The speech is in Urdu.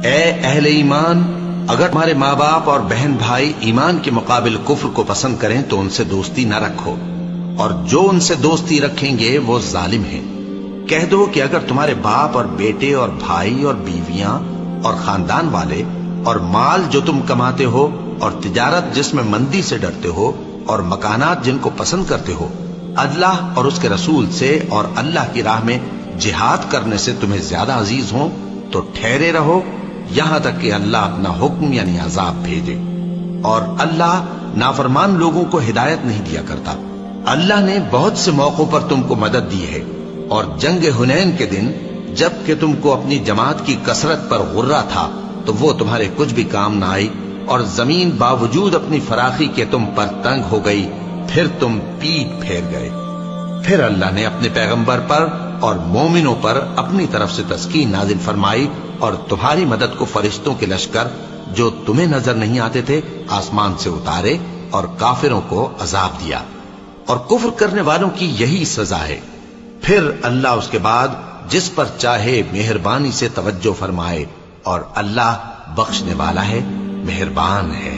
اے اہل ایمان، اگر تمہارے ماں باپ اور بہن بھائی ایمان کے مقابل کفر کو پسند کریں تو ان سے دوستی نہ رکھو، اور جو ان سے دوستی رکھیں گے وہ ظالم ہیں۔ کہہ دو کہ اگر تمہارے باپ اور بیٹے اور بھائی اور بیویاں اور خاندان والے اور مال جو تم کماتے ہو اور تجارت جس میں مندی سے ڈرتے ہو اور مکانات جن کو پسند کرتے ہو اللہ اور اس کے رسول سے اور اللہ کی راہ میں جہاد کرنے سے تمہیں زیادہ عزیز ہوں تو ٹھہرے رہو یہاں تک کہ اللہ اپنا حکم یعنی عذاب بھیجے، اور اللہ نافرمان لوگوں کو ہدایت نہیں دیا کرتا۔ اللہ نے بہت سے موقعوں پر تم کو مدد دی ہے، اور جنگ حنین کے دن جب کہ تم کو اپنی جماعت کی کثرت پر غرہ تھا تو وہ تمہارے کچھ بھی کام نہ آئی، اور زمین باوجود اپنی فراخی کے تم پر تنگ ہو گئی، پھر تم پیٹ پھیر گئے۔ پھر اللہ نے اپنے پیغمبر پر اور مومنوں پر اپنی طرف سے تسکین نازل فرمائی، اور تمہاری مدد کو فرشتوں کے لشکر جو تمہیں نظر نہیں آتے تھے آسمان سے اتارے، اور کافروں کو عذاب دیا، اور کفر کرنے والوں کی یہی سزا ہے۔ پھر اللہ اس کے بعد جس پر چاہے مہربانی سے توجہ فرمائے، اور اللہ بخشنے والا ہے، مہربان ہے۔